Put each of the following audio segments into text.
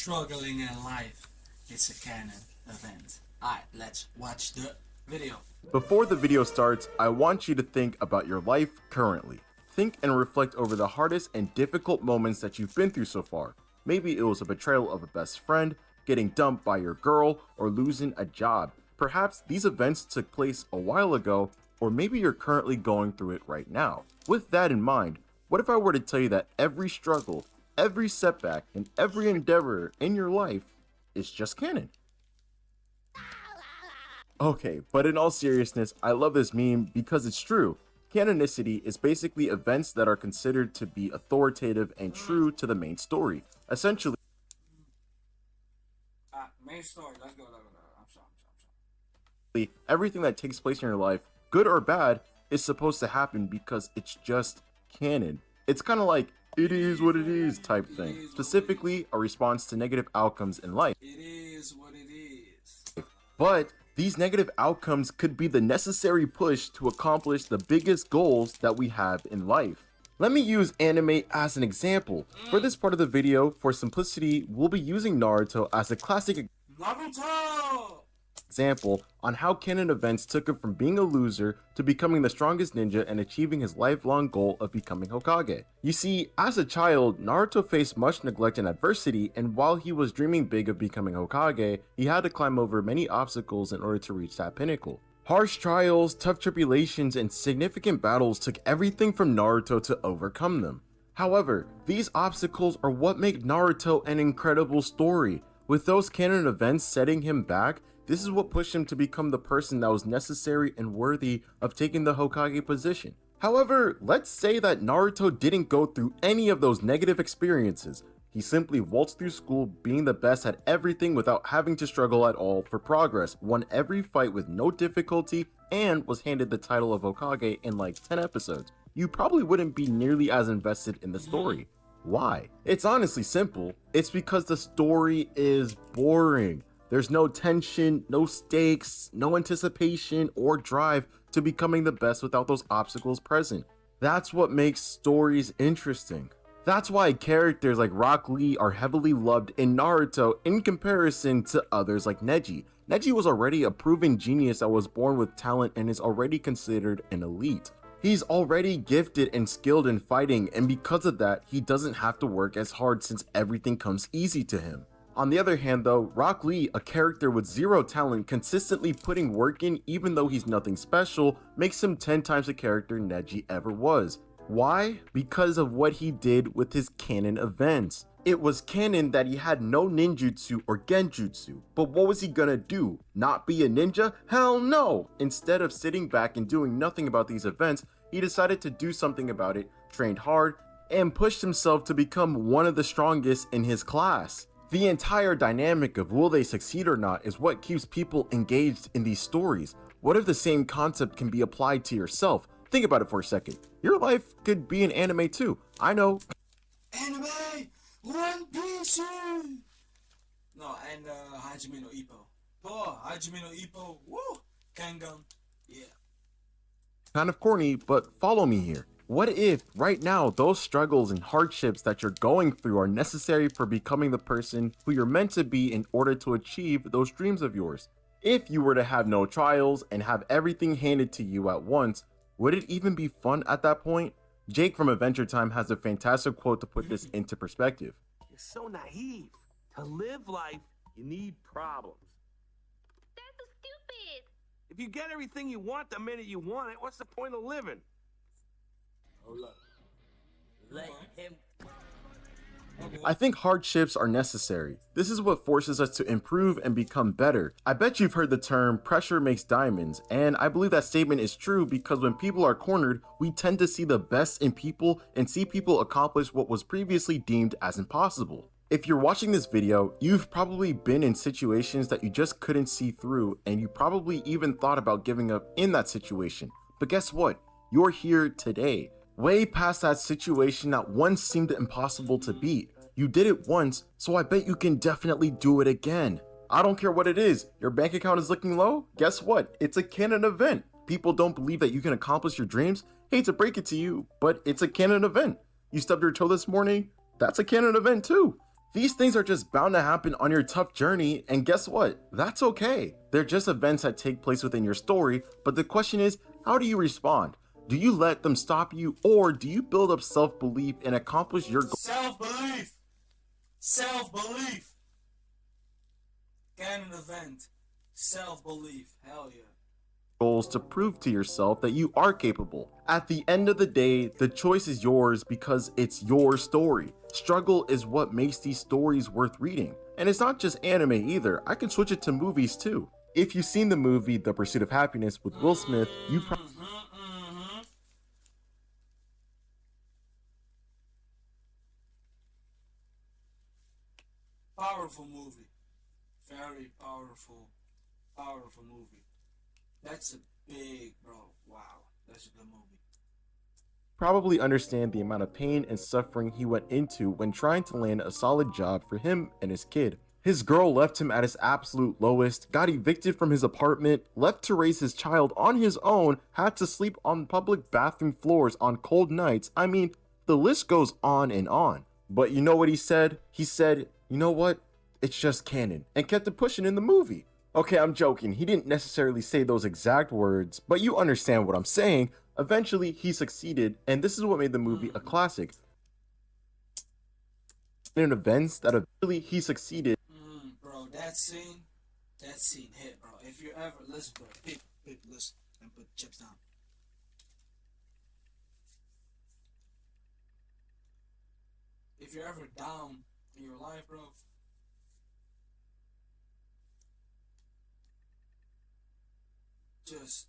struggling in life, it's a canon event. Alright, let's watch the video. Before the video starts, I want you to think about your life currently. Think and reflect over the hardest and difficult moments that you've been through so far. Maybe it was a betrayal of a best friend, getting dumped by your girl, or losing a job. Perhaps these events took place a while ago, or maybe you're currently going through it right now. With that in mind, what if I were to tell you that every struggle, every setback, and every endeavor in your life is just canon? Okay, but in all seriousness, I love this meme because it's true. Canonicity is basically events that are considered to be authoritative and true to the main story. Essentially, Main story, let's go. I'm sorry. everything that takes place in your life, good or bad, is supposed to happen because it's just canon. It's kind of like, it is what it is type thing. Specifically, a response to negative outcomes in life. It is what it is. But these negative outcomes could be the necessary push to accomplish the biggest goals that we have in life. Let me use anime as an example. For this part of the video, for simplicity, we'll be using Naruto as a classic Naruto! example on how canon events took him from being a loser to becoming the strongest ninja and achieving his lifelong goal of becoming Hokage. You see, as a child, Naruto faced much neglect and adversity, and while he was dreaming big of becoming Hokage, he had to climb over many obstacles in order to reach that pinnacle. Harsh trials, tough tribulations, and significant battles took everything from Naruto to overcome them. However, these obstacles are what make Naruto an incredible story. With those canon events setting him back, this is what pushed him to become the person that was necessary and worthy of taking the Hokage position. However, let's say that Naruto didn't go through any of those negative experiences. He simply waltzed through school being the best at everything without having to struggle at all for progress, won every fight with no difficulty, and was handed the title of Hokage in like 10 episodes. You probably wouldn't be nearly as invested in the story. Why? It's honestly simple. It's because the story is boring. There's no tension, no stakes, no anticipation or drive to becoming the best without those obstacles present. That's what makes stories interesting. That's why characters like Rock Lee are heavily loved in Naruto in comparison to others like Neji. Neji was already a proven genius that was born with talent and is already considered an elite. He's already gifted and skilled in fighting, and because of that, he doesn't have to work as hard since everything comes easy to him. On the other hand though, Rock Lee, a character with zero talent, consistently putting work in even though he's nothing special, makes him 10 times the character Neji ever was. Why? Because of what he did with his canon events. It was canon that he had no ninjutsu or genjutsu, but what was he gonna do? Not be a ninja? Hell no! Instead of sitting back and doing nothing about these events, he decided to do something about it, trained hard, and pushed himself to become one of the strongest in his class. The entire dynamic of will they succeed or not is what keeps people engaged in these stories. What if the same concept can be applied to yourself? Think about it for a second. Your life could be an anime too. I know. Anime! One Piece! No, and Hajime no Ippo. Oh, Hajime no Ippo. Woo! Kengan. Yeah. Kind of corny, but follow me here. What if right now those struggles and hardships that you're going through are necessary for becoming the person who you're meant to be in order to achieve those dreams of yours? If you were to have no trials and have everything handed to you at once, would it even be fun at that point? Jake from Adventure Time has a fantastic quote to put this into perspective. You're so naive. To live life, you need problems. That's so stupid. If you get everything you want the minute you want it, what's the point of living? Hold up. Let him. I think hardships are necessary. This is what forces us to improve and become better. I bet you've heard the term pressure makes diamonds, and I believe that statement is true because when people are cornered, we tend to see the best in people and see people accomplish what was previously deemed as impossible. If you're watching this video, you've probably been in situations that you just couldn't see through, and you probably even thought about giving up in that situation. But guess what? You're here today. Way past that situation that once seemed impossible to beat. You did it once, so I bet you can definitely do it again. I don't care what it is. Your bank account is looking low? Guess what? It's a canon event. People don't believe that you can accomplish your dreams? Hate to break it to you, but it's a canon event. You stubbed your toe this morning? That's a canon event too. These things are just bound to happen on your tough journey, and guess what? That's okay. They're just events that take place within your story, but the question is, how do you respond? Do you let them stop you, or do you build up self-belief and accomplish your goals? Self-belief! Self-belief! Canon event. Self-belief. Hell yeah. Goals to prove to yourself that you are capable. At the end of the day, the choice is yours because it's your story. Struggle is what makes these stories worth reading. And it's not just anime either, I can switch it to movies too. If you've seen the movie The Pursuit of Happiness with Will Smith, you probably Powerful movie. Very powerful movie. That's a big, bro. Wow. That's a good movie. understand the amount of pain and suffering he went into when trying to land a solid job for him and his kid. His girl left him at his absolute lowest, got evicted from his apartment, left to raise his child on his own, had to sleep on public bathroom floors on cold nights. I mean, the list goes on and on. But you know what he said? He said, you know what? It's just canon, and kept it pushing in the movie. Okay, I'm joking. He didn't necessarily say those exact words, but you understand what I'm saying. Eventually, he succeeded, and this is what made the movie a classic. In events that eventually he succeeded. Bro, that scene hit, bro. If you ever listen, bro, listen and put chips down. If you're ever down in your life, bro, just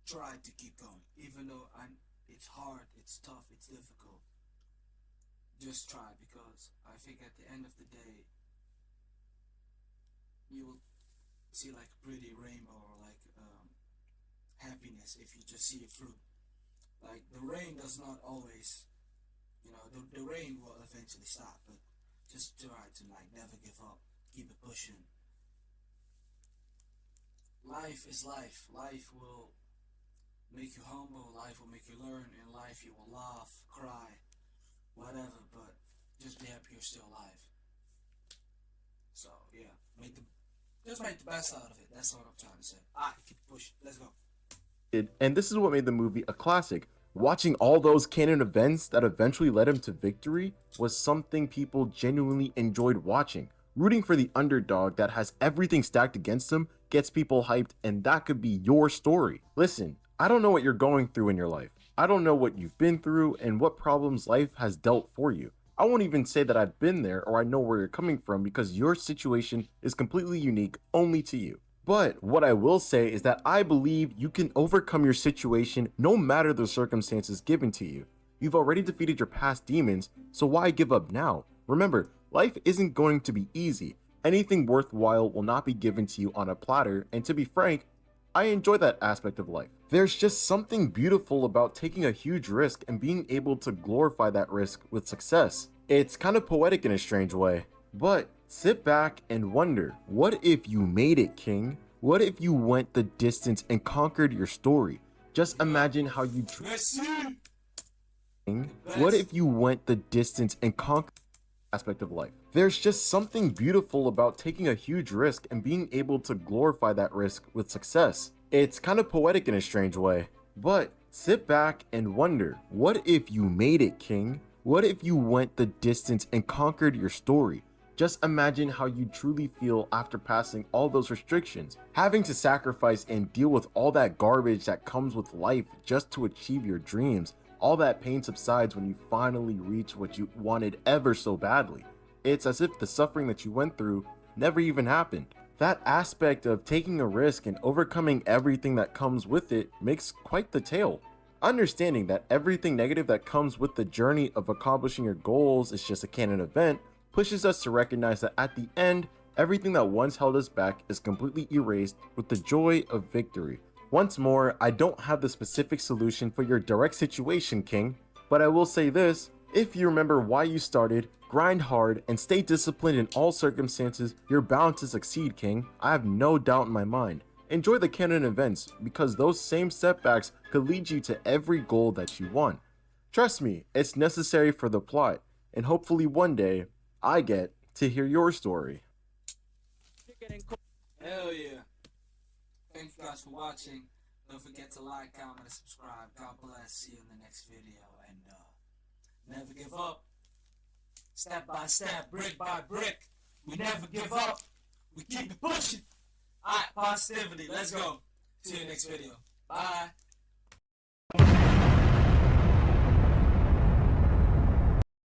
try to keep going. Even though it's hard, it's tough, it's difficult. Just try, because I think at the end of the day, you will see like a pretty rainbow, or like happiness if you just see it through. Like the rain does not always, the rain will eventually stop, but just try to like never give up, keep it pushing. Life is life. Life will make you humble, life will make you learn, in life you will laugh, cry, whatever, but just be happy you're still alive. So yeah, just make the best out of it. That's what I'm trying to say. Alright, keep pushing. Let's go. And this is what made the movie a classic. Watching all those canon events that eventually led him to victory was something people genuinely enjoyed watching. Rooting for the underdog that has everything stacked against him gets people hyped, and that could be your story. Listen, I don't know what you're going through in your life. I don't know what you've been through and what problems life has dealt for you. I won't even say that I've been there or I know where you're coming from, because your situation is completely unique only to you. But what I will say is that I believe you can overcome your situation no matter the circumstances given to you. You've already defeated your past demons, so why give up now? Remember, life isn't going to be easy. Anything worthwhile will not be given to you on a platter, and to be frank, I enjoy that aspect of life. There's just something beautiful about taking a huge risk and being able to glorify that risk with success. It's kind of poetic in a strange way. But sit back and wonder, what if you made it, King? What if you went the distance and conquered your story? Just imagine how you What if you went the distance and conquered aspect of life? There's just something beautiful about taking a huge risk and being able to glorify that risk with success. It's kind of poetic in a strange way. But sit back and wonder, what if you made it, King? What if you went the distance and conquered your story? Just imagine how you truly feel after passing all those restrictions, having to sacrifice and deal with all that garbage that comes with life just to achieve your dreams. All that pain subsides when you finally reach what you wanted ever so badly. It's as if the suffering that you went through never even happened. That aspect of taking a risk and overcoming everything that comes with it makes quite the tale. Understanding that everything negative that comes with the journey of accomplishing your goals is just a canon event pushes us to recognize that at the end, everything that once held us back is completely erased with the joy of victory. Once more, I don't have the specific solution for your direct situation, King, but I will say this: if you remember why you started, grind hard, and stay disciplined in all circumstances, you're bound to succeed, King. I have no doubt in my mind. Enjoy the canon events, because those same setbacks could lead you to every goal that you want. Trust me, it's necessary for the plot, and hopefully one day, I get to hear your story. Hell yeah. Thank you guys for watching. Don't forget to like, comment, and subscribe. God bless. See you in the next video. And never give up. Step by step, brick by brick. We never give up. We keep it pushing. Alright, positivity. Let's go. See you next video. Bye.